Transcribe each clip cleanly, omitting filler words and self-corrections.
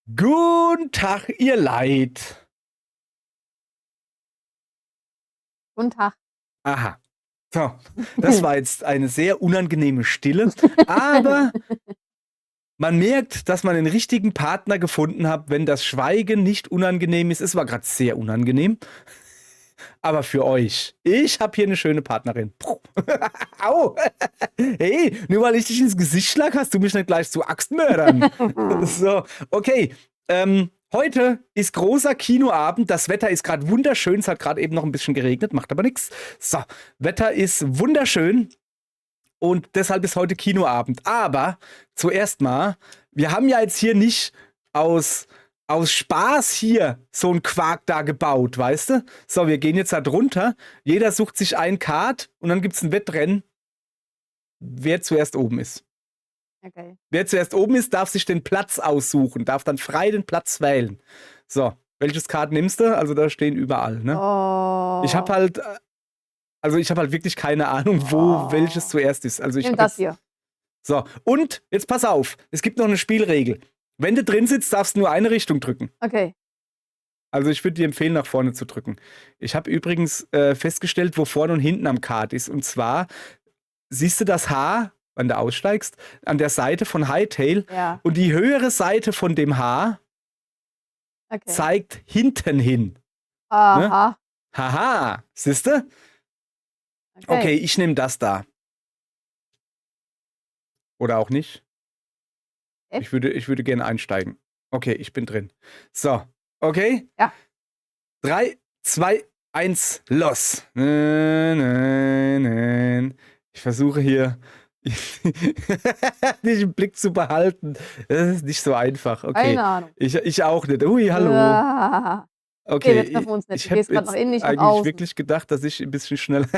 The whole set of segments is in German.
Guten Tag, ihr Leid. Guten Tag. Aha. So, das war jetzt eine sehr unangenehme Stille, aber man merkt, dass man den richtigen Partner gefunden hat, wenn das Schweigen nicht unangenehm ist. Es war gerade sehr unangenehm, aber für euch. Ich habe hier eine schöne Partnerin. Au! Hey, nur weil ich dich ins Gesicht schlag, hast du mich nicht gleich zu Axtmördern. So, okay. Heute ist großer Kinoabend. Das Wetter ist gerade wunderschön. Es hat gerade eben noch ein bisschen geregnet, macht aber nichts. So, Wetter ist wunderschön und deshalb ist heute Kinoabend. Aber zuerst mal, wir haben ja jetzt hier nicht aus Spaß hier so ein Quark da gebaut, weißt du? So, wir gehen jetzt da drunter. Jeder sucht sich ein Kart und dann gibt's ein Wettrennen, wer zuerst oben ist. Okay. Wer zuerst oben ist, darf sich den Platz aussuchen, darf dann frei den Platz wählen. So, welches Kart nimmst du? Also da stehen überall, ne? Oh. Ich habe halt, ich habe halt wirklich keine Ahnung, wo welches zuerst ist. Also ich Nimm habe das jetzt. hier. So, und jetzt pass auf, es gibt noch eine Spielregel. Wenn du drin sitzt, darfst du nur eine Richtung drücken. Okay. Also ich würde dir empfehlen, nach vorne zu drücken. Ich habe übrigens festgestellt, wo vorne und hinten am Kart ist. Und zwar siehst du das Haar, wenn du aussteigst, an der Seite von Hightail. Ja. Und die höhere Seite von dem Haar Okay. zeigt hinten hin. Aha. Haha, siehst du? Okay, ich nehme das da. Oder auch nicht. Okay. Ich würde gerne einsteigen. Okay, ich bin drin. So, okay? Ja. 3, 2, 1, los. Ich versuche hier nicht im Blick zu behalten. Das ist nicht so einfach. Okay. Keine Ahnung. Ich auch nicht. Ui, hallo. Ah. Okay, wir treffen uns nicht. ich Du gehst habe grad jetzt nach innen, nicht nach eigentlich außen. wirklich gedacht, dass ich ein bisschen schneller.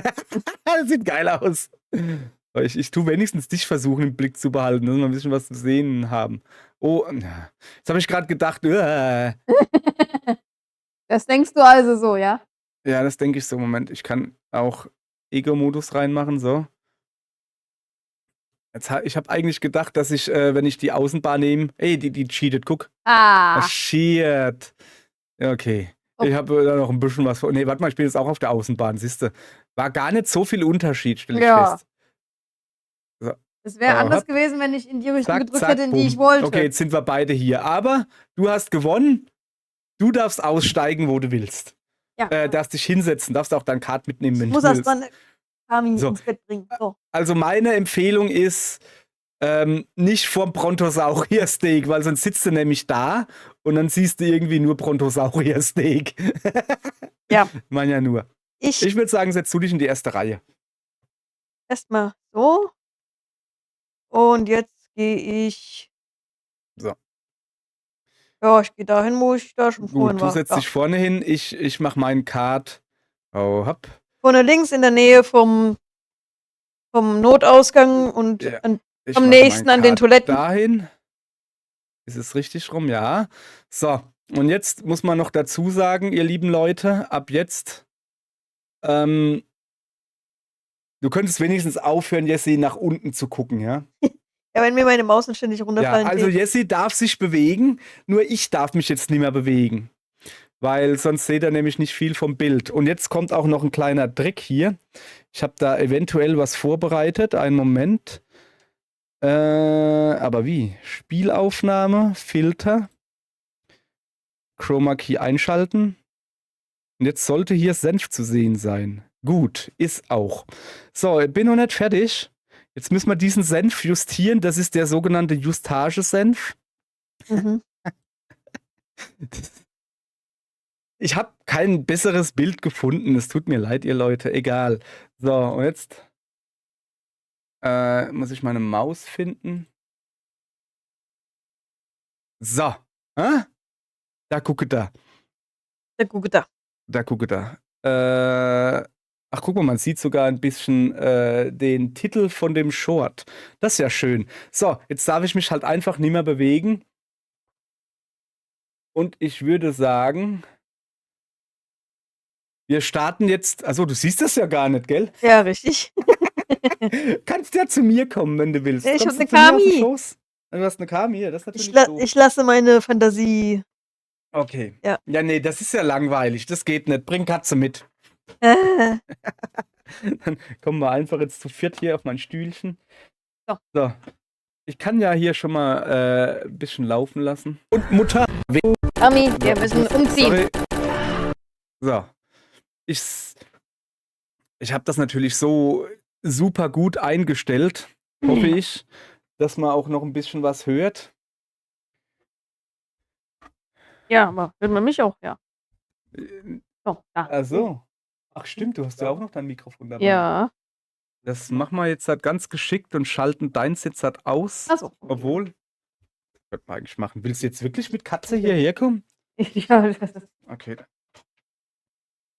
Das sieht geil aus. Ich tue wenigstens dich versuchen, im Blick zu behalten, dass wir ein bisschen was zu sehen haben. Oh, jetzt habe ich gerade gedacht, Das denkst du also so, ja? ja, das denke ich so. Moment, ich kann auch Ego-Modus reinmachen, so. Ich habe eigentlich gedacht, dass ich, wenn ich die Außenbahn nehme, ey, die cheatet, guck. Shit. Ja, okay. Oh. Ich habe da noch ein bisschen was vor. Nee, warte mal, ich bin jetzt auch auf der Außenbahn, siehste. War gar nicht so viel Unterschied, stelle ich Ja. fest. So. Es wäre anders hopp. gewesen, wenn ich in die Richtung Zack, gedrückt zack, hätte, in die bumm. ich wollte. Okay, jetzt sind wir beide hier. Aber du hast gewonnen. Du darfst aussteigen, wo du willst. Ja. Darfst dich hinsetzen, darfst auch dein Kart mitnehmen, wenn Ich du muss erst willst. dann Kami So. ins Bett bringen. So. Also meine Empfehlung ist, nicht vorm Brontosaurier-Steak, weil sonst sitzt du nämlich da und dann siehst du irgendwie nur Brontosaurier-Steak. Ja. Man ja nur. Ich würde sagen, setz du dich in die erste Reihe. erstmal so. Und jetzt gehe ich. So. Ja, ich gehe dahin, wo ich da schon vorhin Gut, du war. setzt Ja. dich vorne hin, ich mach meinen Kart. Oh, hopp. Vorne links in der Nähe vom Notausgang und Ja, am ich mach nächsten meinen an den Kart Toiletten. dahin. Ist es richtig rum? Ja. So, und jetzt muss man noch dazu sagen, ihr lieben Leute, ab jetzt, du könntest wenigstens aufhören, Jessie, nach unten zu gucken, ja? Ja, wenn mir meine Maus nicht ständig Ja, runterfallen also tät. Jessie darf sich bewegen, nur ich darf mich jetzt nicht mehr bewegen. Weil sonst seht ihr nämlich nicht viel vom Bild. Und jetzt kommt auch noch ein kleiner Trick hier. Ich habe da eventuell was vorbereitet. Einen Moment. Aber wie? Spielaufnahme, Filter, Chroma Key einschalten. Und jetzt sollte hier Senf zu sehen sein. Gut, ist auch. So, ich bin noch nicht fertig. Jetzt müssen wir diesen Senf justieren. Das ist der sogenannte Justage-Senf. Mhm. Ich habe kein besseres Bild gefunden. Es tut mir leid, ihr Leute. Egal. So, und jetzt muss ich meine Maus finden. So. Da gucke da. Da gucke da. Da gucke da. Ach, guck mal, man sieht sogar ein bisschen den Titel von dem Short. Das ist ja schön. So, jetzt darf ich mich halt einfach nicht mehr bewegen. Und ich würde sagen, wir starten jetzt. Also, du siehst das ja gar nicht, gell? Ja, richtig. Kannst ja zu mir kommen, wenn du willst. Ich Kommst hab du ne zu mir auf den Kami. Schoß? Du hast eine Kami hier, das ist natürlich Ich, la doof. ich lasse meine Fantasie. Okay. Ja. Ja, nee, das ist ja langweilig. Das geht nicht. Bring Katze mit. Äh, Dann kommen wir einfach jetzt zu viert hier auf mein Stühlchen. So. So. Ich kann ja hier schon mal ein bisschen laufen lassen. Und Mutter. Kami, wir müssen umziehen. Sorry. So. Ich habe das natürlich so super gut eingestellt, hoffe ich, dass man auch noch ein bisschen was hört. Ja, aber hört man mich auch, ja. So, da. Ach so. Ach stimmt, du hast ja auch noch dein Mikrofon dabei. Ja. Das machen wir jetzt halt ganz geschickt und schalten deins jetzt halt aus. Achso. Obwohl, könnte man eigentlich machen. Willst du jetzt wirklich mit Katze hierher kommen? Ja, das ist Okay.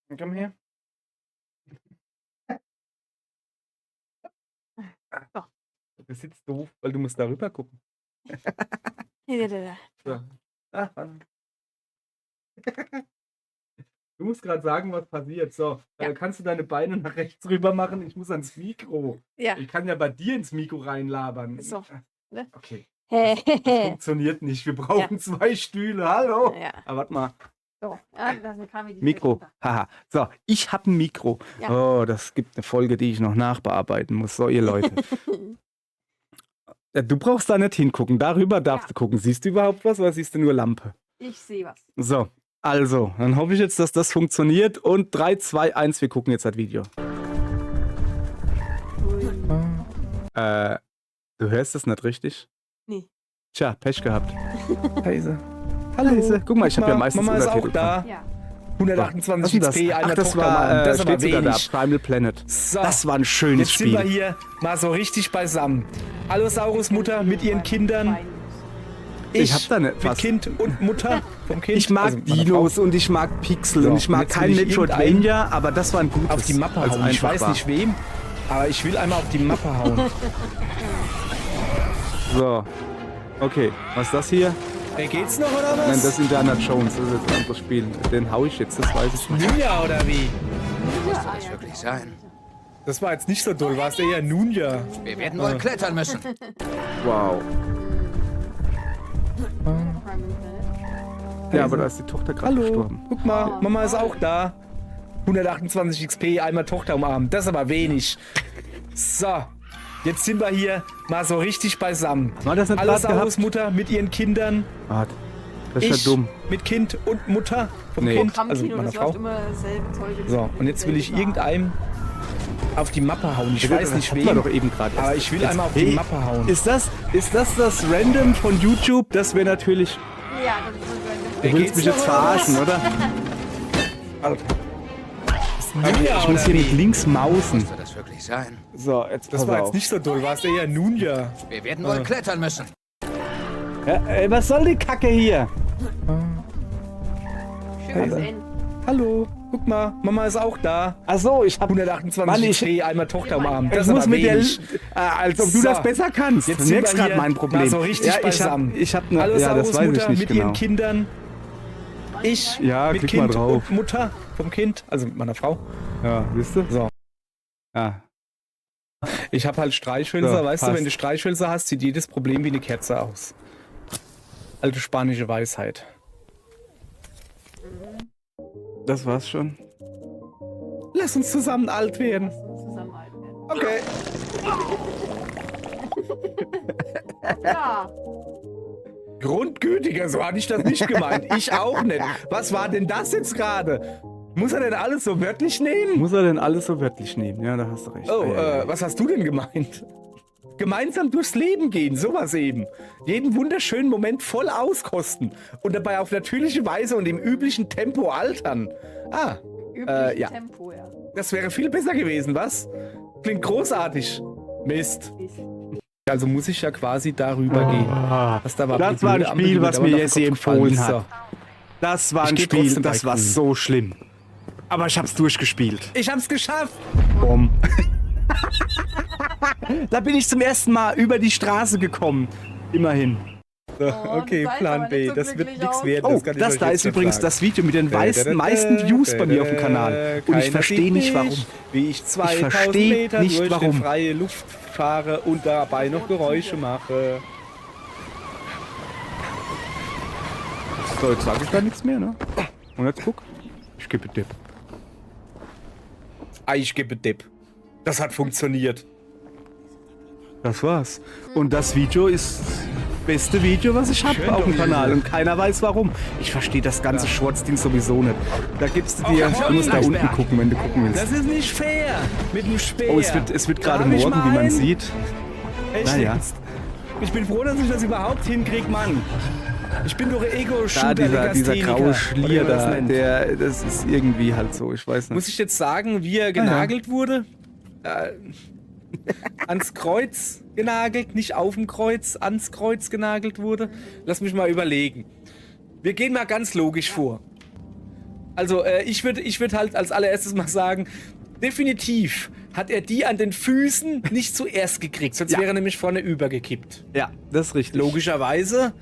Dann komm her. So. Das ist jetzt doof, weil du musst da rüber gucken. So. Ah, warte. Du musst gerade sagen, was passiert. So, Ja. kannst du deine Beine nach rechts rüber machen? Ich muss ans Mikro. Ja. Ich kann ja bei dir ins Mikro reinlabern. So. Ne? Okay. Das Ja. funktioniert nicht. Wir brauchen 2 Stühle. Hallo. Aber warte mal. So. Ja, das ist eine Kami, die Mikro. fällt Haha. So, ich habe ein Mikro. Ja. Oh, das gibt eine Folge, die ich noch nachbearbeiten muss. So, ihr Leute. runter. Du brauchst da nicht hingucken. Darüber darfst du gucken. Siehst du überhaupt was oder siehst du nur Lampe? Ich sehe was. So, also, dann hoffe ich jetzt, dass das funktioniert. Und 3, 2, 1, wir gucken jetzt das Video. Du hörst das nicht richtig? Nee. Tja, Pech gehabt. Heise. Hallo. Guck mal, ich habe ja meistens Mama ist auch Untertitel da. Ja. 128 Was ist XP, das? einmal Ach, das Tochter war, machen. Das ist aber steht sogar da, wenig. Primal Planet. So, Das war ein schönes jetzt sind wir Spiel. hier mal so richtig beisammen. Allosaurus Mutter mit ihren Kindern. Ich hab da nicht mit was. Kind und Mutter vom Kind. Ich mag also mit meiner Dinos und ich mag Pixel So, und ich mag jetzt kein will ich Metroidvania, aber das war ein gutes. Frau auf die Mappe als hauen. Ich einfach weiß war. nicht wem, aber ich will einmal auf die Mappe hauen. So. Okay, was ist das hier? Hey, geht's noch oder was? Nein, das ist Indiana Jones, das ist jetzt ein anderes Spiel. Den hau ich jetzt, das weiß ich nicht. Ninja oder wie? Muss das wirklich sein? Das war jetzt nicht so doll, war es eher Ninja. Wir werden wohl klettern müssen. Wow. Ja, aber da ist die Tochter gerade Hallo, gestorben. guck mal, Mama ist auch da. 128 XP, einmal Tochter umarmen. Das ist aber wenig. So, jetzt sind wir hier mal so richtig beisammen. War das nicht gerade Allosaurus gehabt? Mutter mit ihren Kindern. Warte, das ist Ich ja dumm. mit Kind und Mutter vom Nee. Kind, also mit Programmkino, meiner das läuft Frau. immer dasselbe Zeug. So, und jetzt will ich irgendeinem auf die Mappe hauen. Ich weiß nicht Hatten wir wem, doch eben gerade. aber ich will einmal auf die Mappe hauen. Ist das Random von YouTube? Das wäre natürlich... Ja, das ist so Du Wer willst geht's mich noch jetzt oder verarschen, was? oder? Ninja Ich muss oder hier mit wie? links mausen. Muss das wirklich sein? So, jetzt Das pass war auf. jetzt nicht so doll, war es eher Ninja. Wir werden wohl klettern müssen. Ja, ey, was soll die Kacke hier? schön was Ende. Hallo, guck mal, Mama ist auch da. Ach so, ich hab... 128 Mann, XP, einmal Tochter umarmen. Das Ich ist muss aber mit der... wenig. als ob du So. das besser kannst. Jetzt Du sind merkst wir gerade hier mein Problem. mal so richtig beisammen. Ich hab ne, ja, Allosaurus das weiß Mutter ich nicht mit genau. ihren Kindern. Ich Ja, mit klick Kind mal drauf. und Mutter vom Kind, also mit meiner Frau. Ja, siehst du? So. Ja. Ich habe halt Streichhölzer, So, weißt du, passt. wenn du Streichhölzer hast, sieht jedes Problem wie eine Kerze aus. Alte spanische Weisheit. Das war's schon. Lass uns zusammen alt werden. Zusammenhalten. Okay. Ja. Grundgütiger, so hatte ich das nicht gemeint. Ich auch nicht. Was war denn das jetzt gerade? Muss er denn alles so wörtlich nehmen? Muss er denn alles so wörtlich nehmen? Ja, da hast du recht. Oh, Ja, ja. was hast du denn gemeint? Gemeinsam durchs Leben gehen, sowas eben. Jeden wunderschönen Moment voll auskosten und dabei auf natürliche Weise und im üblichen Tempo altern. Ah, Übliches ja. Tempo, ja. das wäre viel besser gewesen, was? Klingt großartig. Mist. Also muss ich ja quasi darüber gehen. Ah, Was da war das war ein blöde Ampel, Spiel, die mir was dauernd mir auf den Jesse Kopf gefallen empfohlen ist. hat. So. Das war Ich ein geh Spiel, trotzdem das bei war Grün. so schlimm. Aber ich hab's durchgespielt. Ich hab's geschafft. Bumm. Da bin ich zum ersten Mal über die Straße gekommen. Immerhin. So, Oh, okay, du sahst Plan aber B. nicht so Das wird glücklich nichts aus. werden. Oh, kann ich das euch da jetzt ist schon übrigens sagen. das Video mit den meisten Views bei mir auf dem Kanal. Und ich Keiner verstehe sieht nicht warum. mich, Wie ich 2000 versteh Meter nicht, durch warum. die freie Luft fahre und dabei noch Geräusche mache. So, jetzt sage ich da nichts mehr, ne? Und jetzt guck. Ich gebe Dip. Ich gebe Dip. Das hat funktioniert. Das war's. Und das Video ist das beste Video, was ich habe auf dem Kanal. Und keiner weiß warum. Ich verstehe das ganze Schwarz-Ding sowieso nicht. Da gibst du dir... Du musst da unten gucken, wenn du gucken willst. Das ist nicht fair. Mit dem Speer. Oh, es wird gerade Da hab ich morgen, wie man meinen. sieht. Echt Naja. jetzt? Ich bin froh, dass ich das überhaupt hinkrieg, Mann. Ich bin doch Da Ego-Shooter, dieser graue Schlier da, nennt. das ist irgendwie halt so, ich weiß nicht. Muss ich jetzt sagen, wie er genagelt wurde? Ans Kreuz genagelt, nicht auf dem Kreuz, ans Kreuz genagelt wurde? Lass mich mal überlegen. Wir gehen mal ganz logisch vor. Also, ich würd halt als allererstes mal sagen, definitiv hat er die an den Füßen nicht zuerst gekriegt, sonst Ja. wäre er nämlich vorne übergekippt. Ja, das ist richtig. Logischerweise.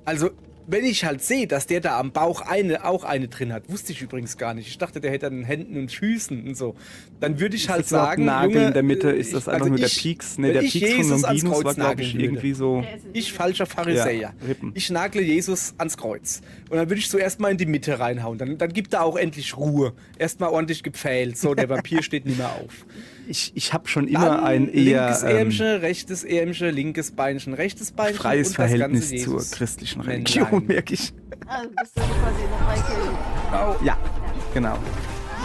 Also, wenn ich halt sehe, dass der da am Bauch auch eine drin hat, wusste ich übrigens gar nicht. Ich dachte, der hätte an den Händen und Füßen und so. Dann würde ich halt Ist das sagen, Nagel Junge, in der Mitte, ist das einfach nur der ich- Pieks? Ne, wenn der ich Pieks von Jesus ans Longinus Kreuz war, glaube ich, nageln irgendwie so... Ich, falscher Pharisäer. Ja, Rippen. Ich nagle Jesus ans Kreuz. Und dann würde ich zuerst mal in die Mitte reinhauen. Dann gibt er auch endlich Ruhe. Erstmal ordentlich gepfählt. So, der Vampir steht nicht mehr auf. Ich habe schon Dann immer ein eher linkes Ärmchen, rechtes Ärmchen, linkes Beinchen, rechtes Beinchen. freies und das ganze Verhältnis zur Jesus. christlichen Männlein. Religion, merke ich. Also bist du quasi in der Reiche. Ja, genau.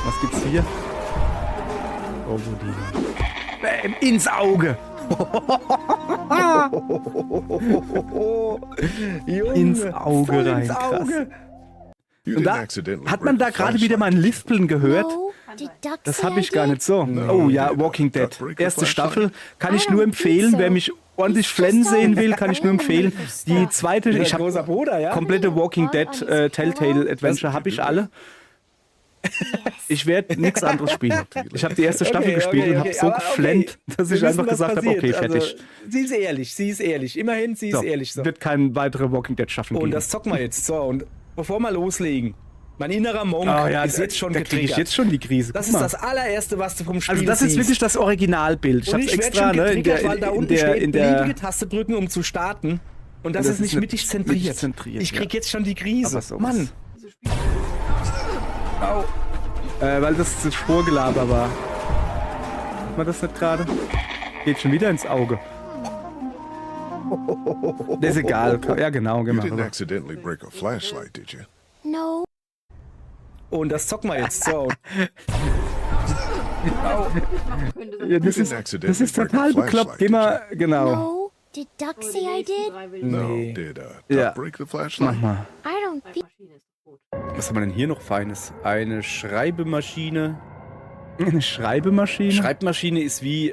Was gibt's hier? Oh, Bodine. Bäm, ins Auge! Junge, Ins Auge voll rein, ins krass. Auge. You Und didn't da accidentally hat man break da the gerade wieder mal ein Lispeln gehört. No, did Duck Das say habe ich I gar did? nicht so. No, Oh ja, you Walking didn't. Dead. Break the Erste flashlight. Staffel. Kann ich I nur don't empfehlen, think wer so. mich ordentlich It's flennen just sehen all will, kann ich nur empfehlen. for Die stuff. zweite, Der ich habe großer Bruder, ja? komplette Walking Dead Telltale Adventure Das- habe ich alle. Ich werde nichts anderes spielen. Ich habe die erste Staffel gespielt und habe so aber geflennt, dass Wir ich wissen, einfach was gesagt habe, passiert. okay, fertig. Also, sie ist ehrlich. Immerhin, sie ist So, ehrlich. So. wird keine weitere Walking Dead Staffel Und geben. das zocken wir jetzt. So, und bevor wir loslegen, mein innerer Monk ist jetzt schon da kriege ich getriggert. jetzt schon die Krise. Das Guck ist mal. das allererste, was du vom Spiel Also das ist siehst. wirklich das Originalbild. Ich Und habe ich werde extra schon ne, in getriggert, der weil da in unten der steht, in der beliebige Taste drücken, um zu starten. Und das, das ist nicht ist mittig nicht zentriert. mittig zentriert, Ich krieg ja. jetzt schon die Krise. Aber sowas. Mann. Au. weil das Vorgelaber war. Hat man das nicht gerade? Geht schon wieder ins Auge. Das ist egal. Ja genau, You genau. didn't accidentally break a flashlight, did you? No, Und das zocken wir jetzt. So. Ja, das, You ist, didn't accidentally das ist break a total bekloppt. flashlight, Geh did mal, genau. no, did Duck say I did? No, Nee. did Duck Ja. break the Mach flashlight? mal. I don't think. Was haben wir denn hier noch Feines? Eine Schreibemaschine. Eine Schreibemaschine? Schreibmaschine ist wie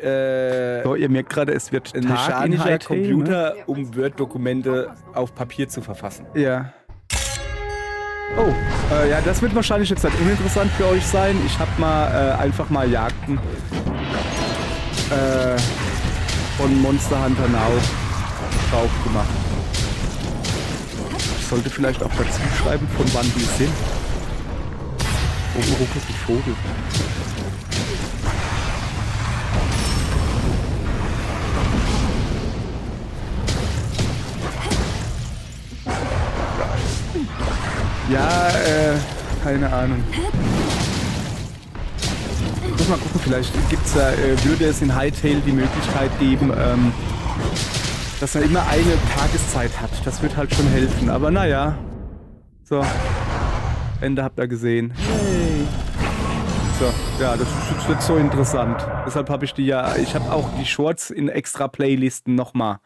So, ihr merkt gerade, es wird ein Tag in mechanischer Hightail, Computer, um Word-Dokumente auf Papier zu verfassen. Ne? Ja. Oh, ja, das wird wahrscheinlich jetzt halt uninteressant für euch sein. Ich habe mal einfach mal Jagden von Monster Hunter Now drauf gemacht. Ich sollte vielleicht auch dazu schreiben, von wann die sind. Oben ruckelt ein Vogel. Ja, keine Ahnung. Muss mal gucken, vielleicht gibt's da, würde es in Hightail die Möglichkeit geben, dass er immer eine Tageszeit hat. Das wird halt schon helfen. Aber naja. So. Ende habt ihr gesehen. So, ja, das wird so interessant. Deshalb habe ich die ja. Ich habe auch die Shorts in extra Playlisten nochmal.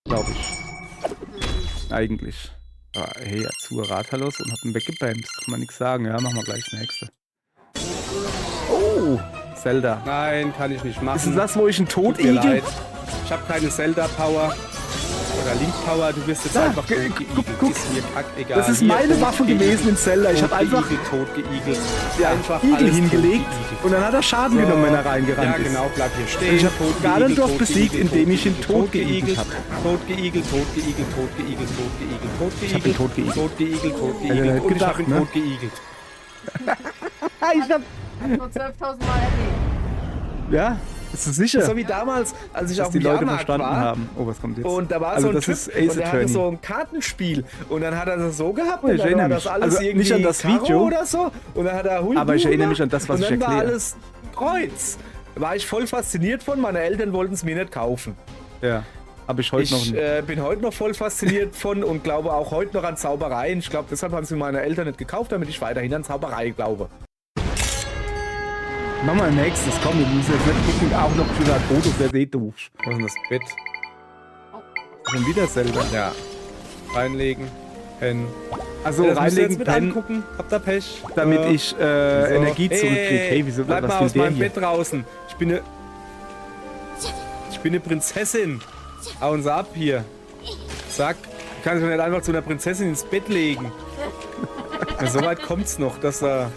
Glaube ich. Eigentlich. Aber hey, Azur Rathalos und hab ihn weggebamst. Kann man nichts sagen. Ja, machen wir gleich das nächste. Oh, Zelda. Nein, kann ich nicht machen. Ist das, wo ich einen Tod Tut mir igel? leid. Ich habe keine Zelda-Power. Oder Link-Power. Du wirst jetzt Da, einfach guck, totgeigelt. guck. Ist mir kackegal. Das ist Hier, meine Waffe totgeigelt. gewesen in Zelda. Ich habe einfach Totgeigelt. ja, Einfach Igel alles hingelegt totgeigelt. und dann hat er Schaden genommen, wenn er reingerannt Ja, ist. genau, bleib hier stehen. Ich hab Totgeigelt, Ganondorf totgeigelt, besiegt, indem ich ihn totgeigelt totgeigelt hab. Totgeigelt, totgeigelt, totgeigelt, totgeigelt, Ich hab ihn totgeigelt. totgeigelt, Hätte er totgeigelt nicht und ich hab gedacht, ihn ne? totgeigelt. Ich hab, Nur 12.000 Mal erlebt. ja, Bist du sicher, So wie damals, als ich dass auf die dem Leute Jahrmarkt verstanden war. haben? Oh, was kommt jetzt? Und da war Also so ein das Typ ist Ace und der hatte Attorney. so ein Kartenspiel und dann hat er das so gehabt Oh, und ich dann war erinnere das mich. alles Also irgendwie nicht an das Karo Video. oder so und dann hat er Hui Aber ich Buh erinnere mich gemacht an das, was und ich dann war erkläre. alles Kreuz. Da war ich voll fasziniert von, meine Eltern wollten es mir nicht kaufen. Ja, habe ich heute noch Ich bin heute noch voll fasziniert von und glaube auch heute noch an Zaubereien. Ich glaube, deshalb haben sie meine Eltern nicht gekauft, damit ich weiterhin an Zauberei glaube. Mach mal nächstes, komm, wir müssen jetzt nicht gucken, auch noch für das Foto, wer seht du. Was ist denn das Bett? Schon wieder Zelda. Ja. Reinlegen, pennen. Also Das müsst ihr jetzt reinlegen, mit pennen, angucken. Habt ihr Pech? damit Ja. ich Energie zurückkriege. Hey, wieso, bleib was mal will aus der meinem hier? Bett draußen. Ich bin eine Prinzessin. Hauen Sie ab hier. Zack. Ich kann sich nicht einfach zu einer Prinzessin ins Bett legen. Ja, so weit kommt's noch, dass er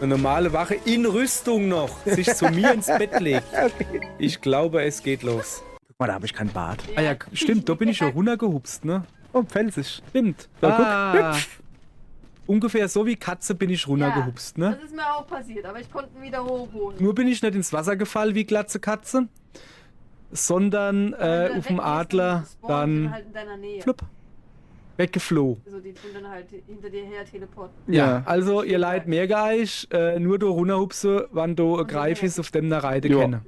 eine normale Wache in Rüstung noch sich zu mir ins Bett legt. Ich glaube, es geht los. Guck mal, da habe ich kein Bart. Ah ja, stimmt, da bin ich schon runtergehupst, ne? Oh, felsig. Stimmt. So, guck, hüpf. Ungefähr so wie Katze bin ich runtergehupst, ne? Das ist mir auch passiert, aber ich konnte ihn wieder hochholen. Nur bin ich nicht ins Wasser gefallen wie Glatze Katze, sondern auf dem Adler dann halt in deiner Nähe. flupp, weggeflohen. Also die tun dann halt hinter dir her teleporten. Ja, also ihr leid mehr geich, nur do runterhupse, wann do greif ist, auf dem ne Reite Ja. kenne.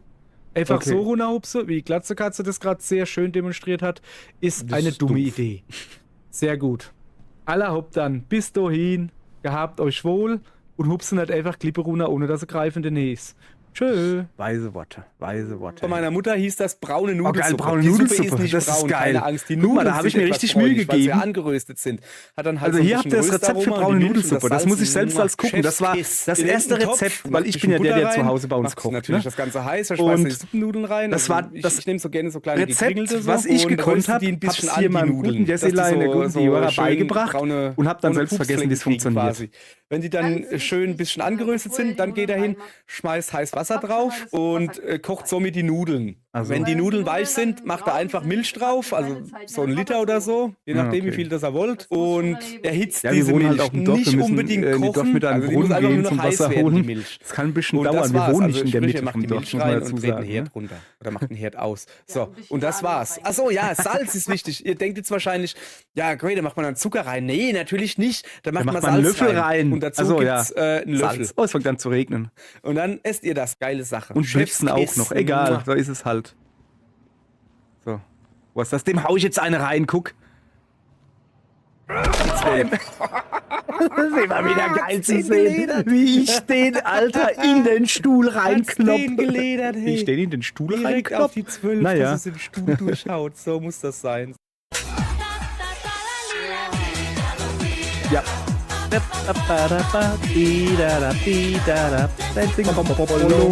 Einfach Okay. so runterhupse, wie Glatze Katze das gerade sehr schön demonstriert hat, ist Das eine ist dumme doof. Idee. Sehr gut. Aller hopp dann, bis dahin, gehabt euch wohl und hupse nicht einfach Klippe runter, ohne dass sie greifende Näs. Tschö. Weise Worte, weise Worte. Von meiner Mutter hieß das braune geil, Nudelsuppe. braune Die Suppe Nudelsuppe, ist nicht das ist braun, geil. keine Angst. Die Guck mal, Nudeln da hab ich sind mir etwas richtig Mühe bräunlich, weil sie gegeben. angeröstet sind. Hat dann halt Also so ein hier habt ihr das bisschen Rezept für Röstaroma und braune die Milch und Nudelsuppe. Das muss ich selbst Salz, als gucken. Das war Chefskiss. das In den erste Topf, Rezept, weil macht ich ein bin ja bisschen der, der Butter zu rein, Hause bei uns macht's kocht. natürlich Ne? das Ganze heiß, da Und schmeißt du die Suppennudeln rein. das war ich das nehme so gerne so kleine Rezept, gekringelte was so ich und gekonnt röste habe, die ein bisschen hab's hier an, die meinem Nudeln. guten Dass die Jesselein, der guten Diora, schön beigebracht braune- und hab dann braune selbst vergessen, wie es Pupsflecken kriegen funktioniert. quasi. Wenn die dann schön ein bisschen angeröstet sind, dann geht er hin, schmeißt heiß Wasser drauf und kocht somit die Nudeln. Also- Wenn die Nudeln weich sind, macht er einfach Milch drauf, also so ein Liter oder so, je Ja, nachdem, okay. wie viel das er wollt. Und erhitzt Ja, wir diese wohnen Milch. halt auf dem Dorf, Nicht wir müssen unbedingt in die kochen, Dorfmitte an den also die muss Brunnen einfach gehen nur zum noch heiß Wasser werden, die holen. Milch. Das kann ein bisschen Und dauern, das wir war's. wohnen Also nicht in der sprich, Mitte er macht vom die Dorf, Milch muss man rein dazu und dreht den sagen. Herd Ne? runter. Oder macht den Herd aus. Ja, So, ein bisschen und das Ahnung war's. rein. Achso, ja, Salz ist wichtig. Ihr denkt jetzt wahrscheinlich, ja, great, da macht man dann Zucker rein. Nee, natürlich nicht. Da macht Da man macht man einen Salz Löffel rein. Und dazu Also, gibt's einen Löffel. Salz. Oh, es fängt an zu regnen. Und dann esst ihr das. Geile Sache. Und Schnipsen auch noch. Egal, so ist es halt. So. Was ist das? Dem hau ich jetzt eine rein, guck. Das ist immer wieder geil zu sehen, wie ich den Alter in den Stuhl reinkloppe. geledert, Wie ich den in den Stuhl Direkt auf reinkloppe. die 12, Naja. dass es den Stuhl durchhaut. So muss das sein. Ja. Dancing Polo.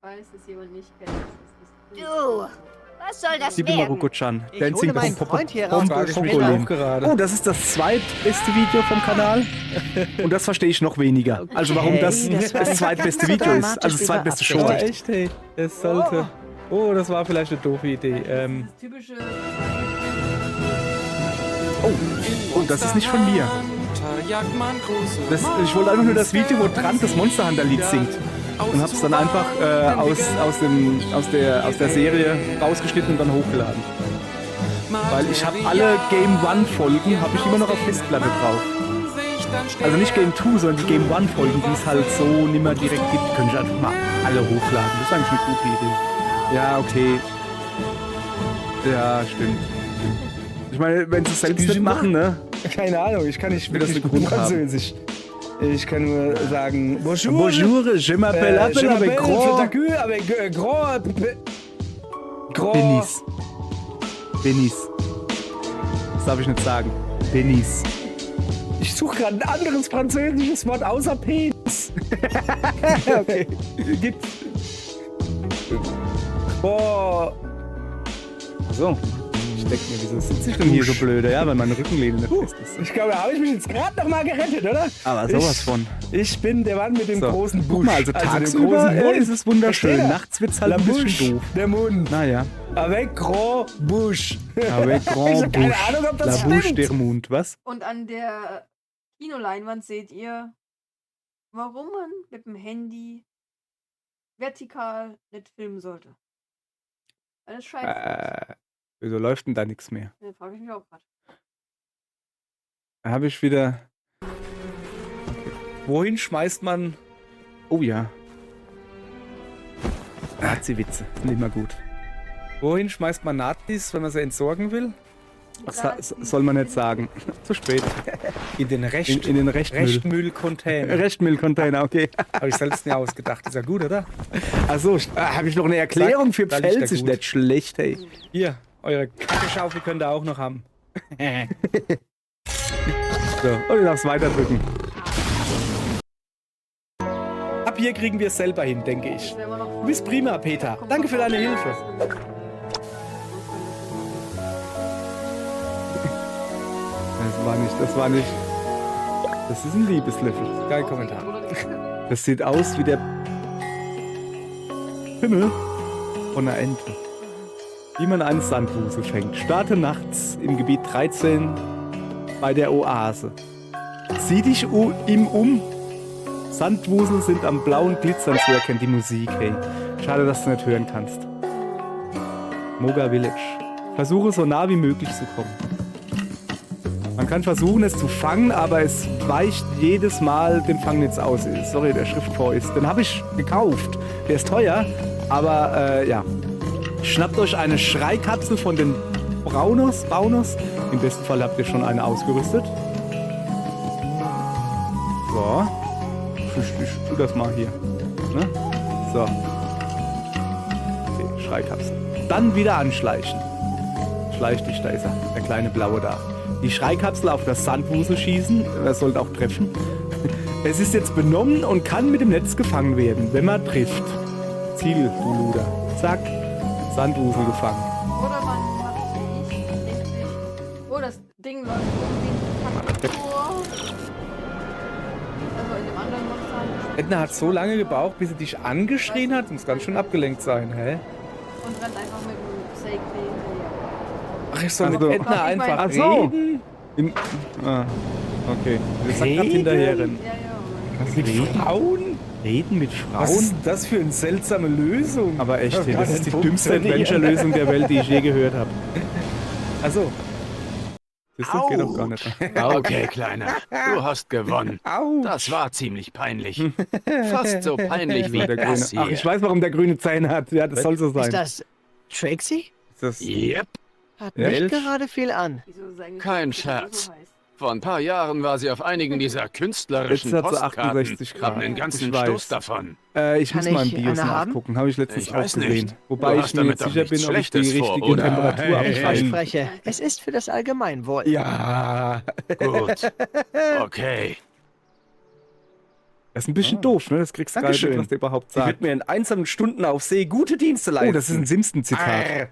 Falls es jemand nicht kennt. Du, was soll das Liebe werden? Maruko-chan. Ich hole meinen Freund hier raus. Frage ich mich Pom-Pom-Pom. auch gerade. Oh, das ist das zweitbeste Video vom Kanal. Und das verstehe ich noch weniger. Also warum das Okay, das war das nicht zweitbeste ganz so Video ist. dramatisch Also das zweitbeste wie Short. echt, hey. Es sollte. Oh, das war vielleicht eine doofe Idee. Das typische. Oh, das ist nicht von mir. Ich wollte einfach nur das Video, wo Trant das Monster Hunter Lied singt. Und hab's dann einfach aus der Serie rausgeschnitten und dann hochgeladen. Weil ich habe alle Game One Folgen habe ich immer noch auf Festplatte drauf. Also nicht Game 2, sondern die Game One Folgen, die es halt so nimmer direkt gibt, könnte ich einfach mal alle hochladen. Das ist eigentlich eine gute Idee. Ja, okay. Ja, stimmt. Ich meine, wenn sie es selbst nicht machen, ne? Keine Ahnung, ich kann nicht Will das wirklich einen gut Grund haben. Französisch. Ich kann nur sagen Bonjour. Bonjour, je m'appelle Je m'appelle avec gros Fataku avec gros. Gros. Benis. Benis. Das darf ich nicht sagen. Benis. Ich suche gerade ein anderes französisches Wort außer Penis. Okay. Gibt. Boah. So. Ich denke mir, wieso sitze ich denn hier so blöde? Ja, weil meine Rückenlehne nicht fest ist. Ich glaube, da habe ich mich jetzt gerade noch mal gerettet, oder? Aber sowas von. Ich bin der Mann mit dem So. großen Busch. Guck mal, also dem tagsüber großen Mund. ist es wunderschön. Versteht ihr? Nachts wird's halt La ein Bouche, bisschen doof. der Mund. Naja. Avec gros bouche. Avec Ich grand hab keine Bouche. Ahnung, ob das La Bouche stimmt. der Mund, was? Und an der Kinoleinwand seht ihr warum man mit dem Handy vertikal nicht filmen sollte. Alles scheiße. Wieso läuft denn da nichts mehr? Da frage ich mich auch gerade. Da habe ich wieder. Wohin schmeißt man... Oh ja. Nazi-Witze sind immer gut. Wohin schmeißt man Nazis, wenn man sie entsorgen will? Soll man nicht sagen. Zu spät. In den In den Rechtmüll. Rechtmüllcontainer. Rechtmüllcontainer, okay. Habe ich selbst nie ausgedacht. Ist ja gut, oder? Achso, habe ich noch eine Erklärung für da liegt der Pfälz? Ist gut. nicht schlecht, hey. Hier, eure Kackeschaufel könnt ihr auch noch haben. So, und darfst weiterdrücken. Ab hier kriegen wir es selber hin, denke ich. Du bist prima, Peter. Danke für deine Hilfe. Das war nicht. Das ist ein Liebeslöffel. Kein Kommentar. Das sieht aus wie der Himmel von einer Ente. Wie man einen Sandwusel fängt. Starte nachts im Gebiet 13 bei der Oase. Sieh dich ihm um. Sandwusel sind am blauen Glitzern zu erkennen. Die Musik, hey. Schade, dass du nicht hören kannst. Moga Village. Versuche so nah wie möglich zu kommen. Man kann versuchen, es zu fangen, aber es weicht jedes Mal dem Fangnetz aus. Sorry, der Schrifttor ist. Den habe ich gekauft. Der ist teuer, aber ja. Schnappt euch eine Schreikapsel von den Baunos. Im besten Fall habt ihr schon eine ausgerüstet. So. Ich tu das mal hier. Ne? So. Okay, Schreikapsel. Dann wieder anschleichen. Schleich dich, da ist er. Der kleine Blaue da. Die Schreikapsel auf das Sandwusel schießen. Das sollte auch treffen. Es ist jetzt benommen und kann mit dem Netz gefangen werden, wenn man trifft. Ziel, du Luder. Zack. Sandwusel gefangen. Oder man macht wie ich, denkt sich, oh, das Ding läuft irgendwie vor. Also in dem anderen Monster. Edna hat so lange gebraucht, bis sie dich angeschrien hat. Muss ganz schön abgelenkt sein, hä? Und rennt einfach mit dem Sake hinterher. Ach, ich soll Also- mit Edna Ach, ich mein- einfach Ach so. reden? Okay. Wir sagt grad Reden? hinterherrennen. Ja, ja. Was, Mit Frauen? Reden mit Was Frauen? ist denn das für eine seltsame Lösung? Aber echt, Ja, das ist die kann dümmste funktionieren. Adventure-Lösung der Welt, die ich je gehört habe. Also, Das geht doch gar nicht. Okay, Kleiner, du hast gewonnen. au. Das war ziemlich peinlich. Fast so peinlich wie Der Grüne. das hier. Ach, ich weiß, warum der grüne Zähne hat. Ja, das soll so sein. Ist das Trixie? Ist das Yep. Hat Ja. nicht gerade viel an. Wieso sein Kein Gesicht Scherz. so heiß? Vor ein paar Jahren war sie auf einigen dieser künstlerischen Jetzt hat sie Postkarten. 68 Grad. Haben den ganzen Ich weiß. Stoß davon. Ich Kann muss mal im ich BIOS eine haben? nachgucken. Habe ich letztens Ich auch weiß gesehen. nicht. Wobei Du ich hast mir damit jetzt doch sicher nichts bin, ob ich die Schlechtes vor, richtige oder? Temperatur Hey, Ich hey. verspreche, es ist für das Allgemeinwohl. Ja. Gut. Okay. Das ist ein bisschen doof, ne? Das kriegst du gar nicht, Dankeschön. was der überhaupt Sie wird sagt. mir in einsamen Stunden auf See gute Dienste leisten. Oh, das ist ein Simpson-Zitat.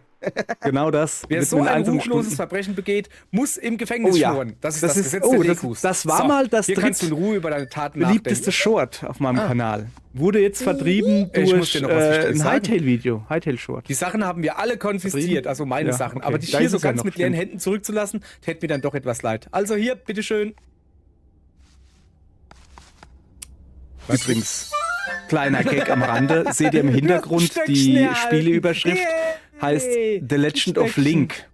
Genau das. Wer Wird so mir in ein einsamen ruchloses Stunden- Verbrechen begeht, muss im Gefängnis Oh ja. schmoren. Das ist Das das, ist- Gesetz oh, der das- Lekus. das war mal das Hier kannst du in dritt- Ruhe über deine Taten Beliebteste nachdenken. Short auf meinem Kanal. Wurde jetzt vertrieben Ich muss durch dir noch was Wichtiges ein sagen. Hightail-Video. Hightail-Short. Die Sachen haben wir alle konfisziert, also meine Ja, Sachen. okay. Aber dich Da hier ist so es ja ganz noch, mit leeren stimmt. Händen zurückzulassen, täte mir dann doch etwas leid. Also hier, bitteschön. Übrigens, kleiner Gag am Rande. Seht ihr im Hintergrund die Spieleüberschrift? Heißt The Legend of Link.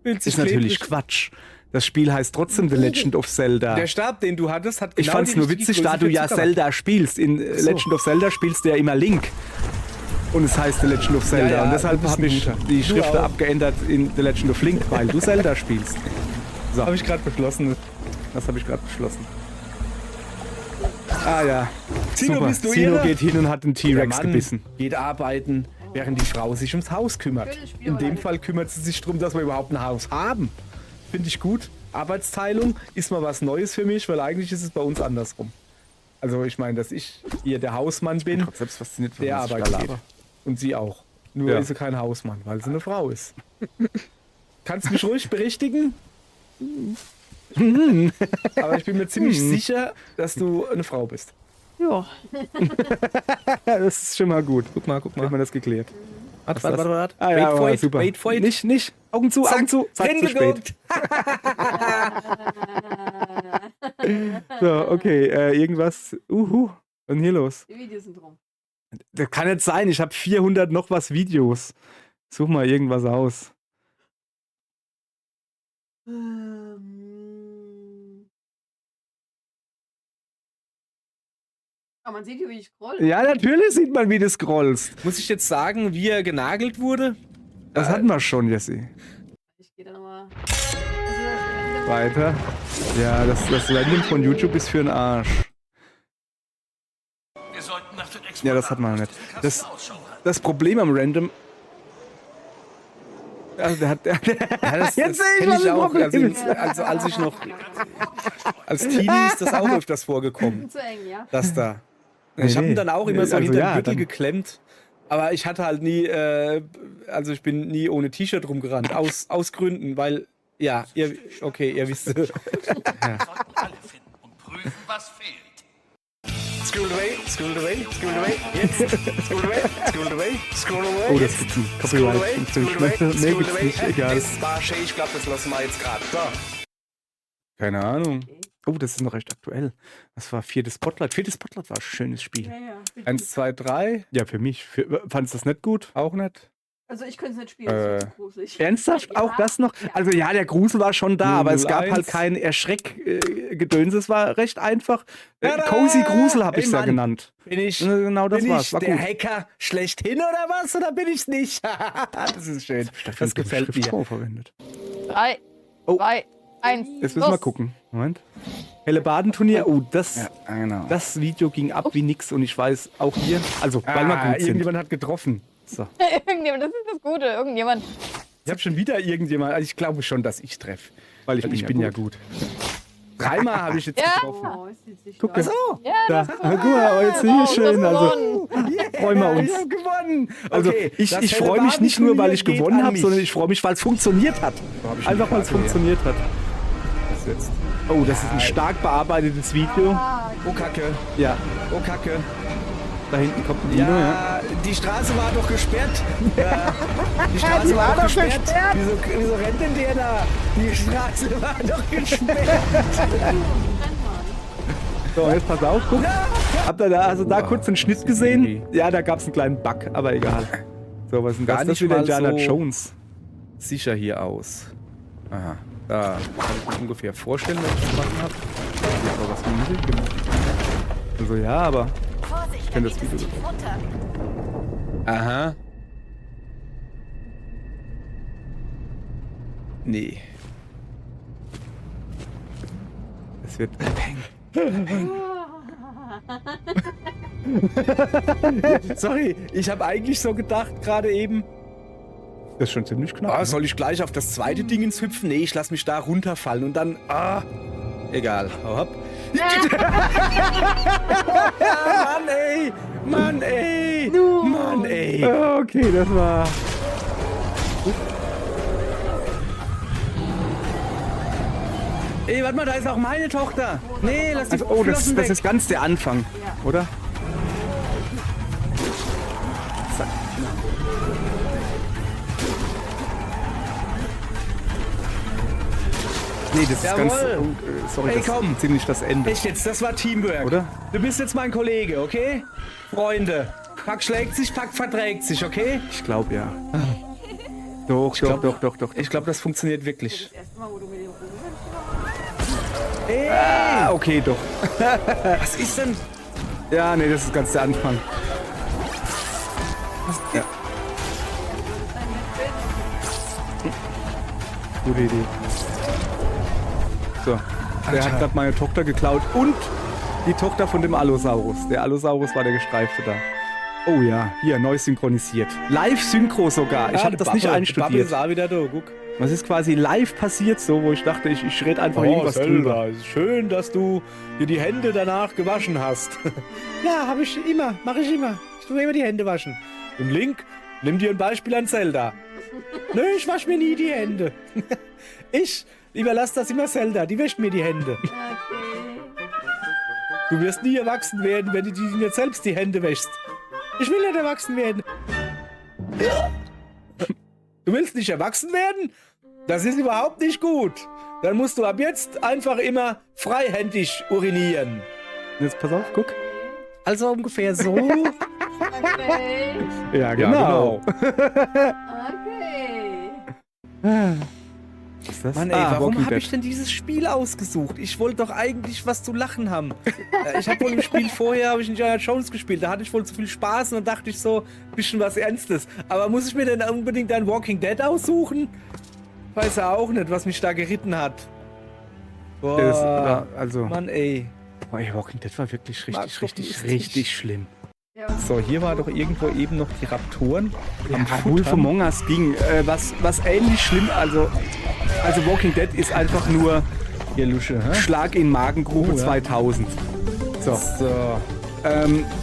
Ist natürlich Quatsch. Das Spiel heißt trotzdem The Legend of Zelda. Der Stab, den du hattest, hat Ich genau fand's die nur richtige witzig, Größe da du für ja Zuckerwatte. Zelda spielst. In Legend of Zelda spielst du ja immer Link. Und es heißt The Legend of Zelda. Ja, ja, und deshalb du bist habe ein ich Guter. die Du Schriften auch. abgeändert in The Legend of Link, weil du Zelda spielst. So, Habe ich gerade beschlossen. das habe ich gerade beschlossen. Ah ja. Zino, Super. bist du Zino hier? geht hin und hat den Der T-Rex Mann gebissen. geht arbeiten, während die Frau sich ums Haus kümmert. Schönes Spiel, In dem oder? Fall kümmert sie sich darum, dass wir überhaupt ein Haus haben. Finde ich gut. Arbeitsteilung ist mal was Neues für mich, weil eigentlich ist es bei uns andersrum. Also ich meine, dass ich hier der Hausmann bin, Selbst fasziniert, der was ich da Arbeit geht. laber. Und sie auch. Nur Ja. ist sie kein Hausmann, weil sie eine Frau ist. Kannst mich ruhig berichtigen? Aber ich bin mir ziemlich sicher, dass du eine Frau bist. Ja. Ja, das ist schon mal gut. Guck mal. Hat man das geklärt. Warte. Ah, ja, Wait for aber it, super. wait for it. Nicht. Augen zu, Augen zu. Zack, zu spät. Hingeguckt. So, okay, irgendwas. Was ist denn hier los? Die Videos sind rum. Das kann nicht sein, ich habe 400 noch was Videos. Such mal irgendwas aus. Man sieht hier, wie ich scroll. Ja, natürlich sieht man, wie du scrollst. Muss ich jetzt sagen, wie er genagelt wurde? Das hatten wir schon, Jesse. Ich gehe da nochmal. Weiter. Ja, das Random von YouTube ist für den Arsch. Ja, das hat man nicht. Das Problem am Random. Also der hat. Das Jetzt sehe ich, kenn was das auch. Problem ist. Also als ich noch. Als Teenie ist das auch öfters vorgekommen. Zu eng, ja? Das da. Nee, Ich habe ihn nee. dann auch immer so Also hinter ja, den Gürtel dann- geklemmt. Aber ich hatte halt nie, also ich bin nie ohne T-Shirt rumgerannt. Aus Gründen, weil, ja, ihr wisst. Ja. alle finden und prüfen, was fehlt. Scroll away, scroll away, scroll away. Jetzt. Scroll away, scroll away, scroll away. Oh, das gibt's ein Copyright. Nee, gibt's nicht. Egal. Das war schön, ich glaube, das lassen wir jetzt gerade. So. Keine Ahnung. Okay. Oh, das ist noch recht aktuell. Das war viertes Spotlight. Viertes Spotlight war ein schönes Spiel. Ja, ja. 1, 2, 3. Ja, für mich. Fandest du das nicht gut? Auch nicht. Also ich könnte es nicht spielen, das ist zu gruselig. Ernsthaft? Ja. Auch das noch? Also ja, der Grusel war schon da, aber es gab 001. halt kein Erschreckgedöns. Es war recht einfach. Tada! Cozy Grusel habe ich es ja Mann. genannt. Bin ich, Genau das bin war's. ich War der gut. Hacker schlechthin oder was? Oder bin ich's nicht? Das ist schön. Das gefällt mir. Verwendet. 3, Oh. 2, 1. Jetzt müssen wir gucken. Moment. Hellebardenturnier. Oh, das Genau. Video ging ab wie nix und ich weiß auch hier. Also, weil wir gut sind. Irgendjemand hat getroffen. So. Irgendjemand, das ist das Gute. Irgendjemand. Ich habe schon wieder irgendjemand. Also ich glaube schon, dass ich treffe. Weil Ich bin ja gut. Dreimal habe ich jetzt Ja. getroffen. Oh, ist jetzt nicht Guck wahr. mal. Ja, Da. das Guck mal, oh, jetzt hier schön. Also, freuen wir uns. Ich habe gewonnen. Also Okay, ich das freue mich nicht nur, weil ich Hellebardenturnier gewonnen geht habe, an sondern mich. ich freue mich, weil es funktioniert hat. hab ich Einfach schon weil es gefragt, funktioniert hat. Was jetzt? Oh, das ist ein stark bearbeitetes Video. Oh Kacke. Ja, Oh Kacke. da hinten kommt ein Dino, ja. Ja, die Straße war doch gesperrt. Ja, die Straße war doch gesperrt. Wieso rennt denn der da? Die Straße war doch gesperrt. So, jetzt pass auf, guck. Habt ihr da, also da kurz einen Schnitt gesehen? Ja, da gab es einen kleinen Bug, aber egal. So, was ist denn Gar das? Das nicht ist wieder mal Indiana so- Jones. Sicher hier aus. Aha. Da kann ich mir ungefähr vorstellen, was ich gemacht habe. Aber was Musik gemacht. Also ja, aber Vorsicht, kenn da das geht es Video. tief runter. Aha. Nee. es wird. Sorry, ich habe eigentlich so gedacht, gerade eben. Das ist schon ziemlich knapp. Ah, soll ich gleich auf das zweite Ding ins hüpfen? Nee, ich lass mich da runterfallen und dann. Egal. Hau ab. Mann, ey! Mann, ey! Mann, ey! Okay, das war. Ey, warte mal, da ist auch meine Tochter. Nee, lass die Also, oh, Flossen das weg. ist ganz der Anfang, oder? Nee, das ist Jawohl. ganz. Sorry, Ey, das komm. ist ziemlich das Ende. Echt jetzt, das war Teamwork. Oder? Du bist jetzt mein Kollege, okay? Freunde. Pack schlägt sich, Pack verträgt sich, okay? Ich glaube ja. Doch, doch. Ich glaube, das funktioniert wirklich. Das erste Mal, wo du mir den Ruhm Ah, okay, doch. Was ist denn? Ja, nee, das ist ganz der Anfang. Ja. Gute Idee. So, der hat gerade meine Tochter geklaut und die Tochter von dem Allosaurus. Der Allosaurus war der Gestreifte da. Oh ja, hier, neu synchronisiert. Live-Synchro sogar. Ich habe das nicht Bubble einstudiert. ist auch wieder da, guck. Was ist quasi live passiert, so, wo ich dachte, ich rede einfach irgendwas drüber. Schön, dass du dir die Hände danach gewaschen hast. Ja, habe ich immer, mache ich immer. Ich tue immer die Hände waschen. Im Link, nimm dir ein Beispiel an Zelda. Nö, ich wasche mir nie die Hände. Ich überlasse das immer Zelda, die wäscht mir die Hände. Okay. Du wirst nie erwachsen werden, wenn du dir nicht selbst die Hände wäschst. Ich will nicht erwachsen werden. Du willst nicht erwachsen werden? Das ist überhaupt nicht gut. Dann musst du ab jetzt einfach immer freihändig urinieren. Jetzt pass auf, guck. Also ungefähr so. Okay. Ja, genau. Okay. Ist das? Mann, ey, warum Walking habe ich Dead. denn dieses Spiel ausgesucht? Ich wollte doch eigentlich was zu lachen haben. Ich habe wohl im Spiel vorher, habe ich Indiana Jones gespielt. Da hatte ich wohl zu viel Spaß und dann dachte ich so, bisschen was Ernstes. Aber muss ich mir denn unbedingt ein Walking Dead aussuchen? Weiß ja auch nicht, was mich da geritten hat. Boah, Das war, also, Mann, ey. oh, ey, Walking Dead war wirklich Mag richtig, doch richtig, lustig. richtig schlimm. Ja. So, hier war doch irgendwo eben noch die Raptoren. am Wolf Futtern. Among Us ging. Was ähnlich schlimm, also Walking Dead ist einfach nur Hier, Lusche, hä? Schlag in Magengrube Oh, ja. 2000. So. So.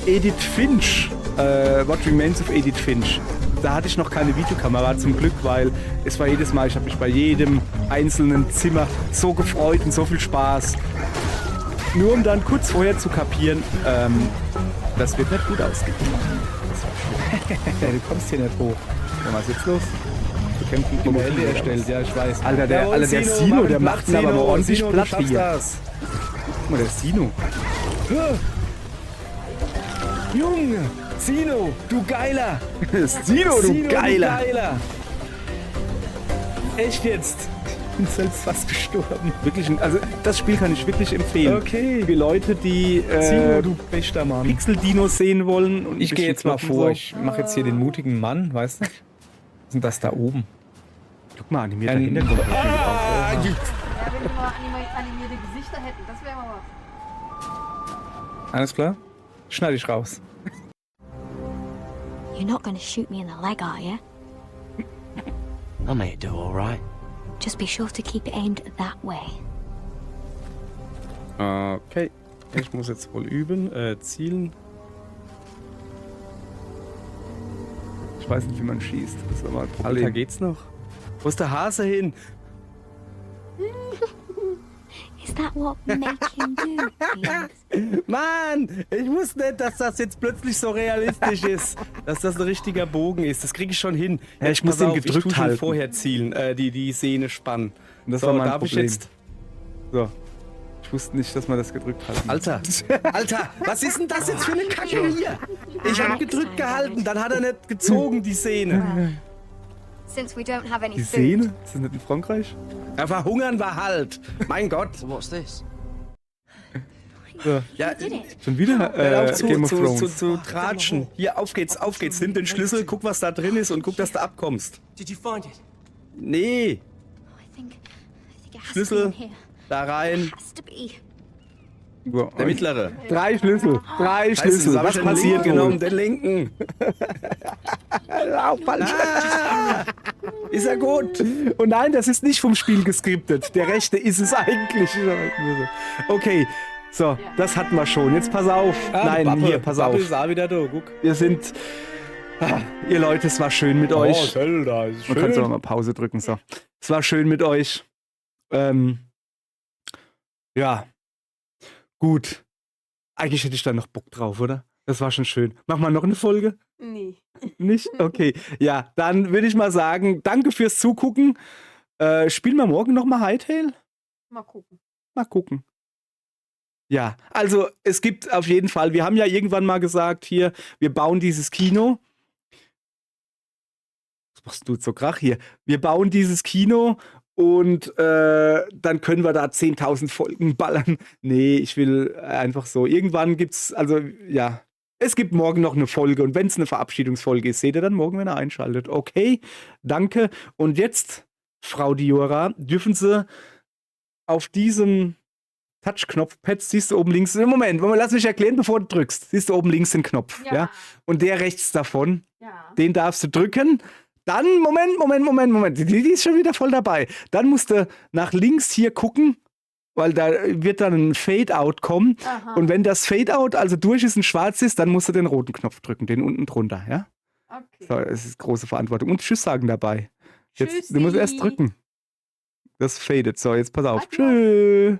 Edith Finch, What Remains of Edith Finch. Da hatte ich noch keine Videokamera zum Glück, weil es war jedes Mal, ich habe mich bei jedem einzelnen Zimmer so gefreut und so viel Spaß. Nur um dann kurz vorher zu kapieren, das wird nicht gut ausgehen. Ja, du kommst hier nicht hoch. Ja, was ist jetzt los? Wir kämpfen um Gemälde erstellt, ja, ich weiß. Alter, der Jawohl, Sino, mach der ihn macht platt, ihn aber Sino, ordentlich Sino, platt du schaffst hier. das. Guck mal, der Sino. Junge, Sino, du Geiler. Sino, du Geiler. Echt jetzt? Ich bin selbst fast gestorben. Wirklich, also das Spiel kann ich wirklich empfehlen. Okay. Für Leute, die Sino, du bester Mann. Pixel-Dinos sehen wollen. Und ein Ich gehe bisschen jetzt mal kloppen vor. so. Ich mache jetzt hier den mutigen Mann, weißt du? Was ist denn das da oben? Guck mal, animierter Ein- Hintergrund. Ja, wenn wir mal animierte Gesichter hätten, das wäre mal was. Alles klar? Schneide ich raus. You're not gonna shoot me in the leg, are you? I may do all right. Just be sure to keep it aimed that way. Okay. Ich muss jetzt wohl üben. Zielen. Ich weiß nicht, wie man schießt. Das ist aber ein Problem. Alter, geht's noch? Wo ist der Hase hin? Is that what make him do things? Mann, ich wusste nicht, dass das jetzt plötzlich so realistisch ist. Dass das ein richtiger Bogen ist. Das kriege ich schon hin. Ja, ich muss Pass den auf, gedrückt ich tu schon halten. vorher zielen, die Sehne spannen. Das So, war mein darf ich Problem. jetzt... So. Ich wusste nicht, dass man das gedrückt hat. Alter, was ist denn das jetzt für eine Kacke hier? Ich habe gedrückt gehalten, dann hat er nicht gezogen, die Sehne. Since we don't have any Die food, Szene? Ist das nicht in Frankreich? Ja, verhungern war halt. Mein Gott. So what's this? So. Ja, Schon wieder hör auf Game of Thrones. zu tratschen. Hier, auf geht's. Nimm den Schlüssel, guck, was da drin ist und guck, dass du abkommst. Did you find it? Nee, I think it has Schlüssel. to be in here. da rein. Has to be. So, Der mittlere. 3 Schlüssel. 3 Scheiße, Schlüssel. hab ich Was den passiert linken genommen? wohl? Den linken. Falsch. Ah, ist er gut? Und nein, das ist nicht vom Spiel geskriptet. Der rechte ist es eigentlich. Okay, so, das hatten wir schon. Jetzt pass auf. Nein, hier, pass auf. ist auch wieder da, guck. Wir sind... ihr Leute, es war schön mit euch. Zelda, ist Man kann auch mal Pause drücken. So. Es war schön mit euch. Ja. Gut. Eigentlich hätte ich da noch Bock drauf, oder? Das war schon schön. Machen wir noch eine Folge? Nee. Nicht? Okay. Ja, dann würde ich mal sagen, danke fürs Zugucken. Spielen wir morgen nochmal Hytale? Mal gucken. Mal gucken. Ja, also es gibt auf jeden Fall, wir haben ja irgendwann mal gesagt, hier, wir bauen dieses Kino. Was machst du jetzt so Krach hier? Wir bauen dieses Kino und dann können wir da 10.000 Folgen ballern. Nee, ich will einfach so. Irgendwann gibt's, also ja, es gibt morgen noch eine Folge und wenn es eine Verabschiedungsfolge ist, seht ihr dann morgen, wenn ihr einschaltet. Okay, danke. Und jetzt, Frau Diora, dürfen Sie auf diesem Touch-Knopf-Pad, siehst du oben links, Moment, lass mich erklären, bevor du drückst. Siehst du oben links den Knopf, ja? Und der rechts davon, Ja. den darfst du drücken. Dann, Moment, die ist schon wieder voll dabei. Dann musst du nach links hier gucken, weil da wird dann ein Fade-Out kommen. Aha. Und wenn das Fade-Out also durch ist und schwarz ist, dann musst du den roten Knopf drücken, den unten drunter, ja? Okay. So, es ist große Verantwortung. Und Tschüss sagen dabei. Jetzt, du musst Tschüssi. erst drücken. Das fadet. So, jetzt pass auf. Warte mal. Tschüss.